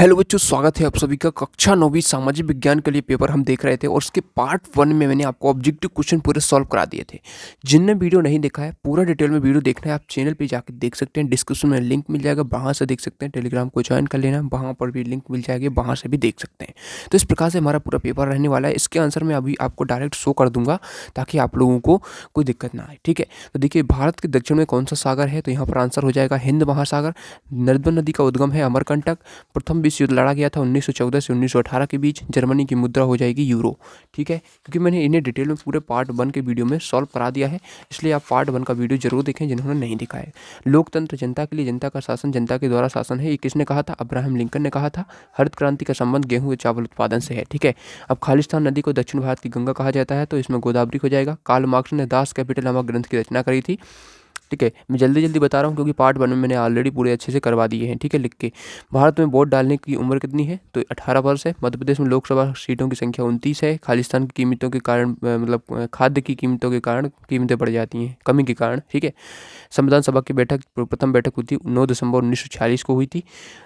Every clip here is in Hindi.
हेलो बच्चों, स्वागत है आप सभी का। कक्षा 9वीं सामाजिक विज्ञान के लिए पेपर हम देख रहे थे और उसके पार्ट 1 में मैंने आपको ऑब्जेक्टिव क्वेश्चन पूरे सॉल्व करा दिए थे। जिनने वीडियो नहीं देखा है, पूरा डिटेल में वीडियो देखना है, आप चैनल पे जाकर देख सकते हैं। डिस्क्रिप्शन में लिंक मिल जाएगा, वहाँ से देख सकते हैं। टेलीग्राम को ज्वाइन कर लेना, वहाँ पर भी लिंक मिल जाएगी, वहाँ से भी देख सकते हैं। तो इस प्रकार से हमारा पूरा पेपर रहने वाला है। इसके आंसर मैं अभी आपको डायरेक्ट शो कर दूंगा ताकि आप लोगों को कोई दिक्कत ना आए। ठीक है, तो देखिए, भारत के दक्षिण में कौन सा सागर है? तो यहाँ पर आंसर हो जाएगा हिंद महासागर। नर्मदा नदी का उद्गम है अमरकंटक। प्रथम विश्व युद्ध लड़ा गया था 1914 से 1918 के बीच। जर्मनी की मुद्रा हो जाएगी यूरो। ठीक है, क्योंकि मैंने इन्हें डिटेल में पूरे पार्ट 1 के वीडियो में सॉल्व करा दिया है, इसलिए आप पार्ट 1 का वीडियो जरूर देखें जिन्होंने नहीं देखा है। लोकतंत्र जनता के लिए, जनता का शासन जनता के द्वारा शासन है, ये किसने कहा था? अब्राहम लिंकन ने कहा था। हरित क्रांति का संबंध गेहूं व चावल उत्पादन से है। ठीक है, अब खालिस्तान नदी को दक्षिण भारत की गंगा कहा जाता है, तो इसमें गोदावरी हो जाएगा। कार्ल मार्क्स ने दास कैपिटल नामक ग्रंथ की रचना करी थी। ठीक है, मैं जल्दी जल्दी बता रहा हूँ क्योंकि पार्ट 1 में मैंने ऑलरेडी पूरे अच्छे से करवा दिए हैं। ठीक है, लिख के। भारत में वोट डालने की उम्र कितनी है? तो 18 वर्ष है। मध्य प्रदेश में लोकसभा सीटों की संख्या 29 है। खालिस्तान की कीमतों के कारण खाद्य की कीमतों के कारण कीमतें बढ़ जाती हैं, कमी के कारण। ठीक है, संविधान सभा की प्रथम बैठक हुई थी 9 दिसंबर 1946 को हुई थी।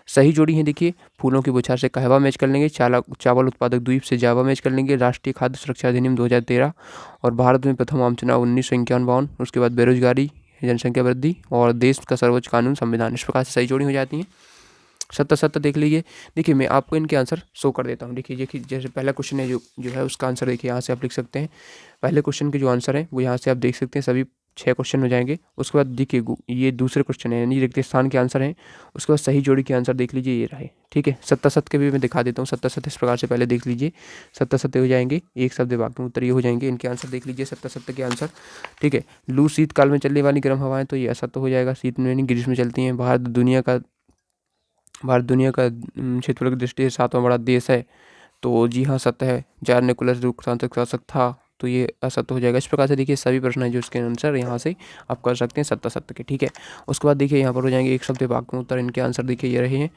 सही जोड़ी है, देखिए, फूलों की बौछार से कहवा मैच कर लेंगे। चावल उत्पादक द्वीप से जावा मैच कर लेंगे। राष्ट्रीय खाद्य सुरक्षा अधिनियम 2013। और भारत में प्रथम आम चुनाव 1951। उसके बाद बेरोजगारी, जनसंख्या वृद्धि और देश का सर्वोच्च कानून संविधान। इस प्रकार से सही जोड़ी हो जाती हैं। 70-70 देख लीजिए। देखिए, मैं आपको इनके आंसर शो कर देता हूँ। देखिए, जैसे पहला क्वेश्चन है जो है उसका आंसर देखिए यहाँ से आप लिख सकते हैं। पहले क्वेश्चन के जो आंसर है वो यहाँ से आप देख सकते हैं। सभी 6 क्वेश्चन हो जाएंगे। उसके बाद देखिए, ये दूसरे क्वेश्चन है, यानी रिक्त स्थान के आंसर हैं। उसके बाद सही जोड़ी के आंसर देख लीजिए, ये रहे। ठीक है, 70-70 के भी मैं दिखा देता हूँ। 70-70 इस प्रकार से पहले देख लीजिए। 70-70 हो जाएंगे, एक शब्द वाक्य में उत्तर ये हो जाएंगे। इनके आंसर देख लीजिए, 70-70 के आंसर। ठीक है, लू शीतकाल में चलने वाली गर्म हवाएं, तो ये असत्य हो जाएगा। शीत में नहीं, ग्रीष्म में चलती हैं। भारत दुनिया का क्षेत्रफल की दृष्टि से 7वां बड़ा देश है, तो जी हाँ, सत्य है। जार निकोलस लोकतांत्रिक शासक था, तो ये असत्य हो जाएगा। इस प्रकार से देखिए सभी प्रश्न है जो इसके आंसर यहाँ से आप कर सकते हैं 70-70 के। ठीक है, उसके बाद देखिए यहाँ पर हो जाएंगे एक शब्द वाक्य में उत्तर। इनके आंसर देखिए ये रहे हैं।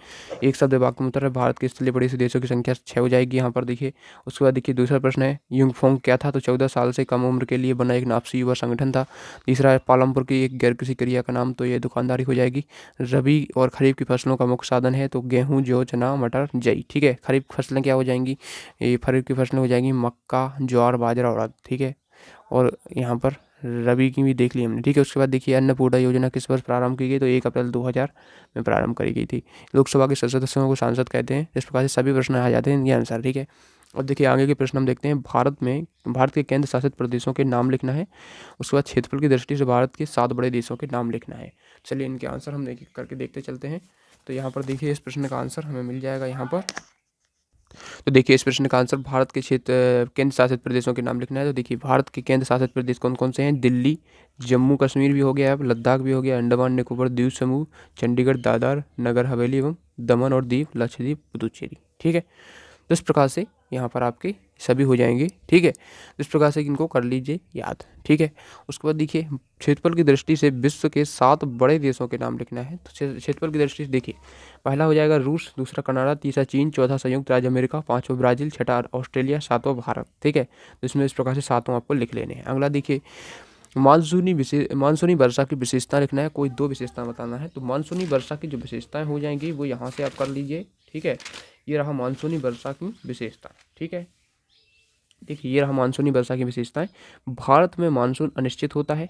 एक शब्द वाक्य में उत्तर है, भारत के स्थलीय बड़े से देशों की संख्या 6 हो जाएगी यहाँ पर देखिए। उसके बाद देखिए दूसरा प्रश्न है, युंगफोंग क्या था? तो 14 साल से कम उम्र के लिए बना एक नापसी युवा संगठन था। तीसरा है, पालमपुर की एक गैर कृषि क्रिया का नाम, तो ये दुकानदारी हो जाएगी। रबी और खरीफ की फसलों का मुख्य साधन है, तो गेहूँ, जौ, चना, मटर, जई। ठीक है, खरीफ फसलें क्या हो जाएंगी? ये खरीफ की फसलें हो जाएंगी मक्का, ज्वार, बाजरा और उड़द। ठीक है, और यहाँ पर रबी की भी देख ली हमने। ठीक है, उसके बाद देखिए अन्नपूर्णा योजना किस वर्ष प्रारंभ की गई? तो 1 अप्रैल 2000 में प्रारंभ करी गई थी। लोकसभा के सदस्यों को सांसद कहते हैं। इस प्रकार से सभी प्रश्न आ जाते हैं, ये आंसर। ठीक है, और देखिए आगे के प्रश्न हम देखते हैं। भारत के केंद्र शासित प्रदेशों के नाम लिखना है। उसके बाद क्षेत्रफल की दृष्टि से भारत के 7 बड़े देशों के नाम लिखना है। चलिए इनके आंसर हम करके देखते चलते हैं। तो यहाँ पर देखिए इस प्रश्न का आंसर हमें मिल जाएगा यहाँ पर। तो देखिए इस प्रश्न का आंसर, भारत के केंद्र शासित प्रदेशों के नाम लिखना है। तो देखिए भारत के केंद्र शासित प्रदेश कौन कौन से हैं? दिल्ली, जम्मू कश्मीर भी हो गया, अब लद्दाख भी हो गया, अंडमान निकोबार द्वीप समूह, चंडीगढ़, दादर नगर हवेली एवं दमन और दीव, लक्षद्वीप, पुदुचेरी। ठीक है, तो इस प्रकार से यहाँ पर आपके सभी हो जाएंगे। ठीक है, इस प्रकार से इनको कर लीजिए याद। ठीक है, उसके बाद देखिए क्षेत्रफल की दृष्टि से विश्व के 7 बड़े देशों के नाम लिखना है। तो क्षेत्रफल की दृष्टि से देखिए, पहला हो जाएगा रूस, दूसरा कनाडा, तीसरा चीन, चौथा संयुक्त राज्य अमेरिका, पाँचवा ब्राजील, छठा ऑस्ट्रेलिया, सातवां भारत। ठीक है, तो इसमें इस प्रकार से 7 आपको लिख लेने हैं। अगला देखिए, मानसूनी वर्षा की विशेषता लिखना है। कोई 2 विशेषता बताना है। तो मानसूनी वर्षा की जो विशेषताएं हो जाएंगी वो यहाँ से आप कर लीजिए। ठीक है, ये रहा मानसूनी वर्षा की विशेषता। ठीक है, देखिए ये रहा मानसूनी वर्षा की विशेषताएं। भारत में मानसून अनिश्चित होता है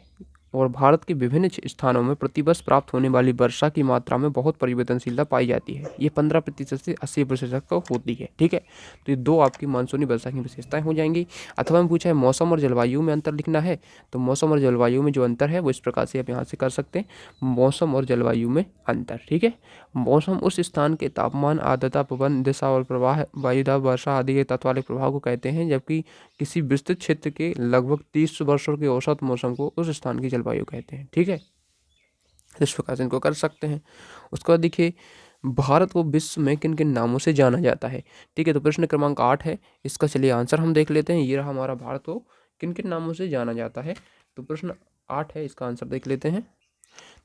और भारत के विभिन्न स्थानों में प्रतिवर्ष प्राप्त होने वाली वर्षा की मात्रा में बहुत परिवर्तनशीलता पाई जाती है। ये 15% से 80% तक होती है। ठीक है, तो ये 2 आपकी मानसूनी वर्षा की विशेषताएं हो जाएंगी। अथवा में पूछा है मौसम और जलवायु में अंतर लिखना है। तो मौसम और जलवायु में जो अंतर है वो इस प्रकार से आप यहाँ से कर सकते हैं, मौसम और जलवायु में अंतर। ठीक है, मौसम उस स्थान के तापमान, आर्द्रता, पवन दिशा और प्रवाह, वायुदाब, वर्षा आदि के तत्व वाले प्रभाव को कहते हैं, जबकि किसी विस्तृत क्षेत्र के लगभग 30 वर्षों के औसत मौसम को उस स्थान की जलवायु कहते हैं। ठीक है, इस प्रकार से इनको कर सकते हैं। उसके बाद देखिए भारत को विश्व में किन किन नामों से जाना जाता है। ठीक है, तो प्रश्न क्रमांक 8 है, इसका चलिए आंसर हम देख लेते हैं। ये रहा हमारा, भारत को किन किन नामों से जाना जाता है। तो प्रश्न 8 है, इसका आंसर देख लेते हैं।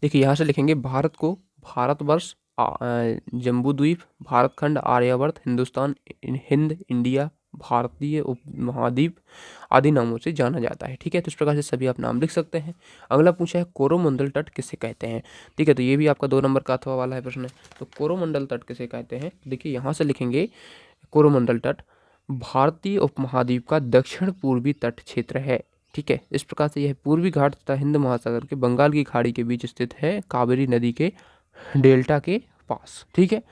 देखिए यहाँ से लिखेंगे भारत को भारतवर्ष, जम्बू द्वीप, भारत खंड, आर्यावर्त, हिंदुस्तान, हिंद, इंडिया, भारतीय उपमहाद्वीप आदि नामों से जाना जाता है। ठीक है, तो इस प्रकार से सभी आप नाम लिख सकते हैं। अगला पूछा है कोरोमंडल तट किसे कहते हैं। ठीक है, तो ये भी आपका 2 नंबर का अथवा वाला है प्रश्न। तो कोरोमंडल तट किसे कहते हैं, देखिए यहाँ से लिखेंगे कोरोमंडल तट भारतीय उपमहाद्वीप का दक्षिण पूर्वी तट क्षेत्र है। ठीक है, इस प्रकार से यह पूर्वी घाट तथा हिंद महासागर के बंगाल की खाड़ी के बीच स्थित है, कावेरी नदी के डेल्टा के पास। ठीक है,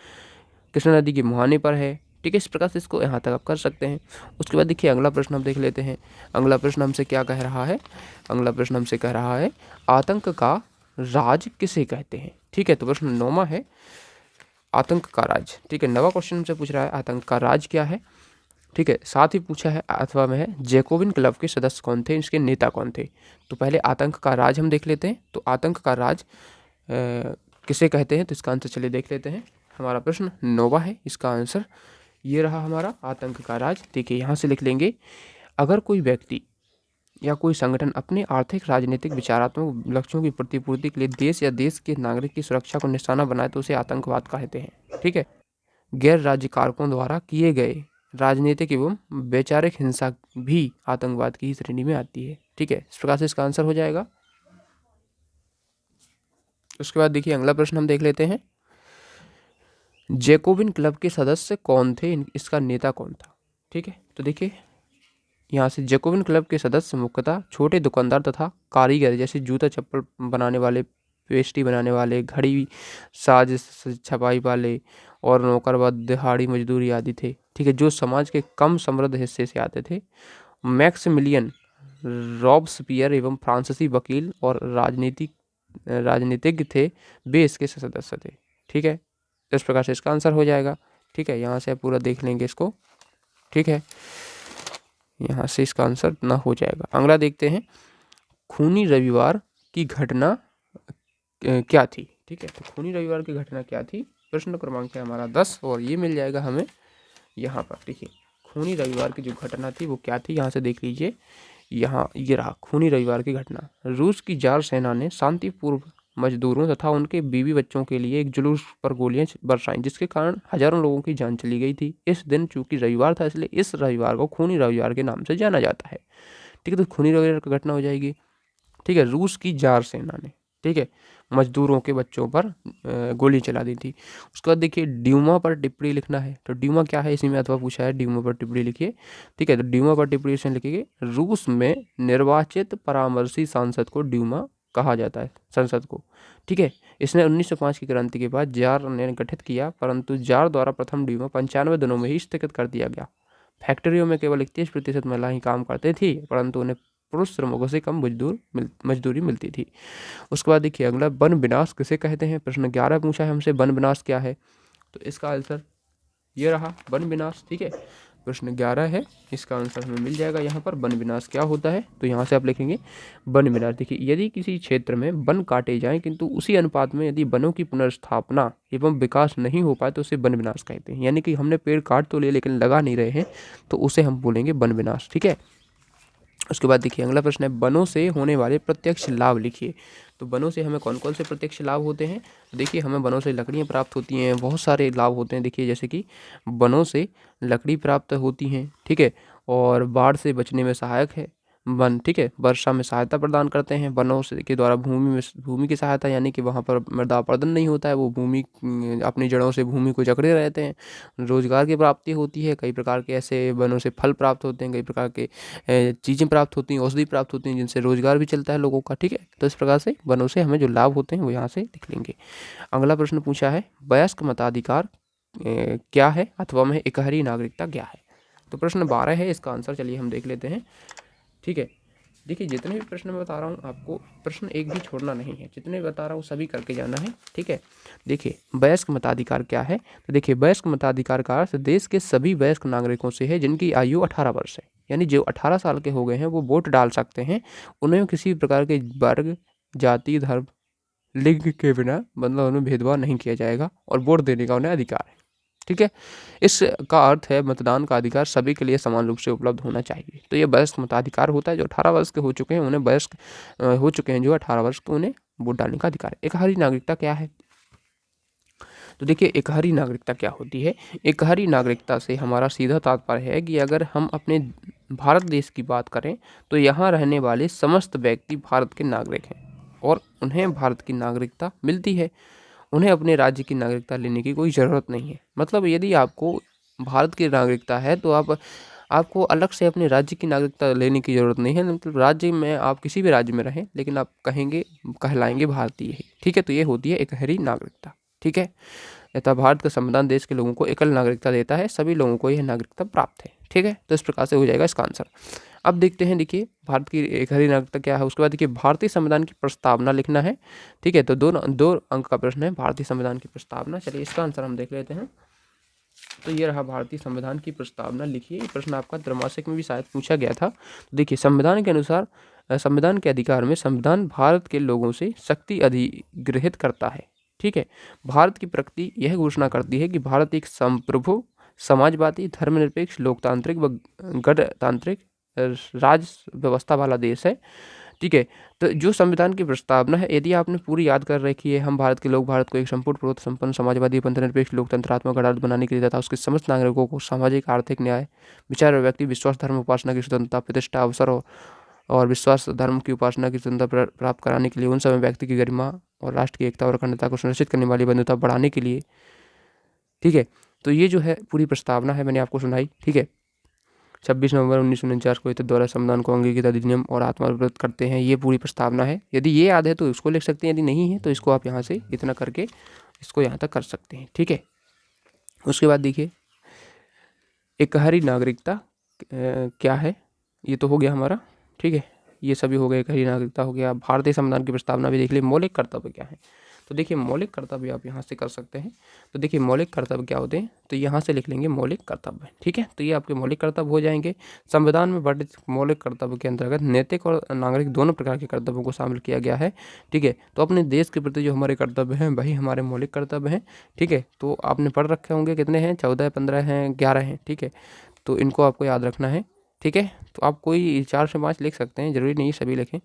कृष्णा नदी के मुहाने पर है। ठीक है, इस प्रकार से इसको यहाँ तक आप कर सकते हैं। उसके बाद देखिए अगला प्रश्न हम देख लेते हैं। अगला प्रश्न हमसे क्या कह रहा है, अगला प्रश्न हमसे कह रहा है आतंक का राज किसे कहते हैं। ठीक है, तो प्रश्न 9वां है आतंक का राज। ठीक है, 9वां क्वेश्चन हमसे पूछ रहा है आतंक का राज क्या है। ठीक है, साथ ही पूछा है अथवा में है जैकोबिन क्लब के सदस्य कौन थे, इसके नेता कौन थे। तो पहले आतंक का राज हम देख लेते हैं। तो आतंक का राज किसे कहते हैं, तो इसका आंसर चलिए देख लेते हैं। हमारा प्रश्न 9वां है, इसका आंसर ये रहा हमारा आतंक का राज। देखिए यहाँ से लिख लेंगे अगर कोई व्यक्ति या कोई संगठन अपने आर्थिक राजनीतिक विचारात्मक लक्ष्यों की प्रतिपूर्ति के लिए देश या देश के नागरिक की सुरक्षा को निशाना बनाए तो उसे आतंकवाद कहते हैं। ठीक है, गैर राज्य कारकों द्वारा किए गए राजनीतिक एवं वैचारिक हिंसा भी आतंकवाद की ही श्रेणी में आती है। ठीक है, इस प्रकार से इसका आंसर हो जाएगा। उसके बाद देखिए अगला प्रश्न हम देख लेते हैं जैकोबिन क्लब के सदस्य कौन थे, इसका नेता कौन था। ठीक है, तो देखिए यहाँ से जैकोबिन क्लब के सदस्य मुख्यतः छोटे दुकानदार तथा कारीगर जैसे जूता चप्पल बनाने वाले, पेस्ट्री बनाने वाले, घड़ी साज छपाई वाले और नौकरवाद दिहाड़ी मजदूरी आदि थे। ठीक है, जो समाज के कम समृद्ध हिस्से से आते थे। मैक्सिमिलियन रॉबस्पियर एवं फ्रांसीसी वकील और राजनीतिज्ञ थे, वे इसके सदस्य थे। ठीक है, इस प्रकार से इसका आंसर हो जाएगा। ठीक है, यहाँ से आप पूरा देख लेंगे इसको। ठीक है, यहाँ से इसका आंसर ना हो जाएगा। अगला देखते हैं खूनी रविवार की घटना क्या थी। ठीक है, तो खूनी रविवार की घटना क्या थी, प्रश्न क्रमांक है हमारा 10 और ये मिल जाएगा हमें यहाँ पर। देखिए खूनी रविवार की जो घटना थी वो क्या थी, यहाँ से देख लीजिए। यहाँ ये रहा खूनी रविवार की घटना। रूस की जार सेना ने शांतिपूर्व मजदूरों तथा उनके बीवी बच्चों के लिए एक जुलूस पर गोलियां बरसाईं, जिसके कारण हजारों लोगों की जान चली गई थी। इस दिन चूंकि रविवार था इसलिए इस रविवार को खूनी रविवार के नाम से जाना जाता है। ठीक है, तो खूनी रविवार की घटना हो जाएगी। ठीक है, रूस की जार सेना ने, ठीक है, मजदूरों के बच्चों पर गोली चला दी थी। उसके बाद देखिए ड्यूमा पर टिप्पणी लिखना है। तो ड्यूमा क्या है, इसी में अथवा पूछा है, ड्यूमा पर टिप्पणी लिखिए। ठीक है, तो ड्यूमा पर टिप्पणी इसमें लिखिए रूस में निर्वाचित परामर्शी सांसद को ड्यूमा कहा जाता है, संसद को। ठीक है, इसने 1905 की क्रांति के बाद जार ने गठित किया, परंतु जार द्वारा प्रथम ड्यूमा 95 दिनों में ही स्थगित कर दिया गया। फैक्ट्रियों में केवल 31% महिला ही काम करते थी, परंतु उन्हें पुरुष श्रमिकों से कम मजदूरी मिलती थी। उसके बाद देखिए अगला वन विनाश किसे कहते हैं, प्रश्न 11 पूछा है हमसे वन विनाश क्या है। तो इसका आंसर ये रहा वन विनाश। ठीक है, प्रश्न 11 है, इसका आंसर हमें मिल जाएगा यहाँ पर। वन विनाश क्या होता है, तो यहाँ से आप लिखेंगे वन विनाश। देखिए यदि किसी क्षेत्र में वन काटे जाएं किंतु उसी अनुपात में यदि वनों की पुनर्स्थापना एवं विकास नहीं हो पाए तो उसे वन विनाश कहते हैं। यानी कि हमने पेड़ काट तो लिए लेकिन लगा नहीं रहे हैं, तो उसे हम बोलेंगे वन विनाश। ठीक है, उसके बाद देखिए अगला प्रश्न है वनों से होने वाले प्रत्यक्ष लाभ लिखिए। तो वनों से हमें कौन कौन से प्रत्यक्ष लाभ होते हैं, तो देखिए हमें वनों से लकड़ियाँ प्राप्त होती हैं, बहुत सारे लाभ होते हैं। देखिए जैसे कि वनों से लकड़ी प्राप्त होती हैं, ठीक है, और बाढ़ से बचने में सहायक है वन। ठीक है, वर्षा में सहायता प्रदान करते हैं वनों से के द्वारा। भूमि की सहायता, यानी कि वहाँ पर मृदा अपरदन नहीं होता है, वो भूमि अपनी जड़ों से भूमि को जकड़े रहते हैं। रोजगार की प्राप्ति होती है, कई प्रकार के ऐसे वनों से फल प्राप्त होते हैं, कई प्रकार के चीज़ें प्राप्त होती हैं, औषधि प्राप्त होती हैं, जिनसे रोजगार भी चलता है लोगों का। ठीक है, तो इस प्रकार से वनों से हमें जो लाभ होते हैं वो यहाँ से लिख लेंगे। अगला प्रश्न पूछा है वयस्क मताधिकार क्या है अथवा में एकहरी नागरिकता क्या है। तो प्रश्न 12 है, इसका आंसर चलिए हम देख लेते हैं। ठीक है, देखिए जितने भी प्रश्न मैं बता रहा हूँ आपको प्रश्न एक भी छोड़ना नहीं है, जितने बता रहा हूँ सभी करके जाना है। ठीक है, देखिए वयस्क मताधिकार क्या है, तो देखिए वयस्क मताधिकार का अर्थ देश के सभी वयस्क नागरिकों से है जिनकी आयु 18 वर्ष है। यानी जो 18 साल के हो गए हैं वो वोट डाल सकते हैं, उन्हें किसी प्रकार के वर्ग, जाति, धर्म, लिंग के बिना मतलब उन्हें भेदभाव नहीं किया जाएगा और वोट देने का उन्हें अधिकार है। ठीक है, इसका अर्थ है मतदान का अधिकार सभी के लिए समान रूप से उपलब्ध होना चाहिए। तो ये वयस्क मताधिकार होता है, जो 18 वर्ष के हो चुके हैं उन्हें वयस्क हो चुके हैं जो 18 वर्ष के उन्हें वोट डालने का अधिकार है। एकहरी नागरिकता क्या है, तो देखिए एकहरी नागरिकता क्या होती है। एकहरी नागरिकता से हमारा सीधा तात्पर्य है कि अगर हम अपने भारत देश की बात करें तो यहाँ रहने वाले समस्त व्यक्ति भारत के नागरिक हैं और उन्हें भारत की नागरिकता मिलती है। उन्हें अपने राज्य की नागरिकता लेने की कोई ज़रूरत नहीं है। मतलब यदि आपको भारत की नागरिकता है तो आपको अलग से अपने राज्य की नागरिकता लेने की ज़रूरत नहीं है। मतलब राज्य में आप किसी भी राज्य में रहें लेकिन आप कहलाएंगे भारतीय ही। ठीक है, तो ये होती है एकहरी नागरिकता। ठीक है, तथा भारत का संविधान देश के लोगों को एकल नागरिकता देता है, सभी लोगों को यह नागरिकता प्राप्त है। ठीक है, तो इस प्रकार से हो जाएगा इसका आंसर। अब देखते हैं, देखिए भारत की एकहरी नागरिकता क्या है। उसके बाद देखिए भारतीय संविधान की प्रस्तावना लिखना है। ठीक है, तो दो अंक का प्रश्न है भारतीय संविधान की प्रस्तावना। चलिए इसका आंसर हम देख लेते हैं। तो ये रहा भारतीय संविधान की प्रस्तावना लिखिए। ये प्रश्न आपका त्रैमासिक में भी शायद पूछा गया था। तो देखिए संविधान के अनुसार संविधान के अधिकार में संविधान भारत के लोगों से शक्ति अधिग्रहित करता है। ठीक है, भारत की प्रकृति यह घोषणा करती है कि भारत एक संप्रभु समाजवादी धर्मनिरपेक्ष लोकतांत्रिक व गणतांत्रिक राज व्यवस्था वाला देश है। ठीक है, तो जो संविधान की प्रस्तावना है, यदि आपने पूरी याद कर रखी है, हम भारत के लोग भारत को एक संपूर्ण पूर्वोत्तर संपन्न समाजवादी पंथनिरपेक्ष लोकतंत्रात्मक गणराज्य बनाने के लिए तथा उसके समस्त नागरिकों को सामाजिक आर्थिक न्याय विचार और व्यक्ति विश्वास धर्म उपासना की स्वतंत्रता प्रतिष्ठा अवसर और विश्वास धर्म की उपासना की स्वतंत्रता प्राप्त कराने के लिए उन समय व्यक्ति की गरिमा और राष्ट्र की एकता और अखंडता को सुनिश्चित करने वाली बंधुता बढ़ाने के लिए। ठीक है, तो ये जो है पूरी प्रस्तावना है, मैंने आपको सुनाई। ठीक है, 26 नवंबर 1949 को इस द्वारा संविधान को अंगीकृत अधिनियम और आत्मनिर्भर करते हैं। ये पूरी प्रस्तावना है। यदि ये याद है तो इसको लिख सकते हैं, यदि नहीं है तो इसको आप यहाँ से इतना करके इसको यहाँ तक कर सकते हैं। ठीक है, उसके बाद देखिए एकहरी नागरिकता क्या है, ये तो हो गया हमारा। ठीक है, ये सभी हो गए, एकहरी नागरिकता हो गया, भारतीय संविधान की प्रस्तावना भी देख ली। मौलिक कर्तव्य क्या है, तो देखिए मौलिक कर्तव्य आप यहाँ से कर सकते हैं। तो देखिए मौलिक कर्तव्य क्या होते हैं, तो यहाँ से लिख लेंगे मौलिक कर्तव्य। ठीक है, तो ये आपके मौलिक कर्तव्य हो जाएंगे। संविधान में वर्णित मौलिक कर्तव्य के अंतर्गत नैतिक और नागरिक दोनों प्रकार के कर्तव्यों को शामिल किया गया है। ठीक है, तो अपने देश के प्रति जो हमारे कर्तव्य हैं वही हमारे मौलिक कर्तव्य हैं। ठीक है, तो आपने पढ़ रखे होंगे, कितने हैं, 14, 15 हैं, 11 हैं। ठीक है, तो इनको आपको याद रखना है। ठीक है, तो आप कोई 4 से 5 लिख सकते हैं, जरूरी नहीं सभी लिखें।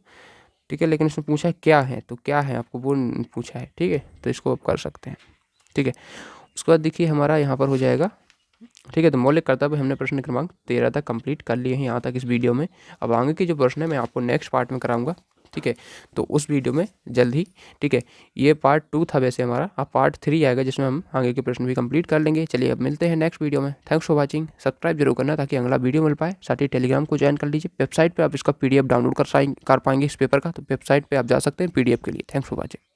ठीक है, लेकिन इसमें पूछा है क्या है, तो क्या है आपको वो पूछा है। ठीक है, तो इसको आप कर सकते हैं। ठीक है, उसके बाद देखिए हमारा यहाँ पर हो जाएगा। ठीक है, तो मौलिक कर्तव्य हमने प्रश्न क्रमांक 13 तक कंप्लीट कर लिए हैं यहाँ तक इस वीडियो में। अब आगे के जो प्रश्न है मैं आपको नेक्स्ट पार्ट में कराऊंगा। ठीक है, तो उस वीडियो में जल्द ही। ठीक है, ये पार्ट 2 था वैसे हमारा, अब पार्ट 3 आएगा जिसमें हम आगे के प्रश्न भी कंप्लीट कर लेंगे। चलिए अब मिलते हैं नेक्स्ट वीडियो में। Thanks for watching. सब्सक्राइब जरूर करना ताकि अगला वीडियो मिल पाए। साथ ही टेलीग्राम को ज्वाइन कर लीजिए। वेबसाइट पर आप इसका PDF डाउनलोड कर पाएंगे इस पेपर का, तो वेबसाइट पर आप जा सकते हैं PDF के लिए। Thanks for watching.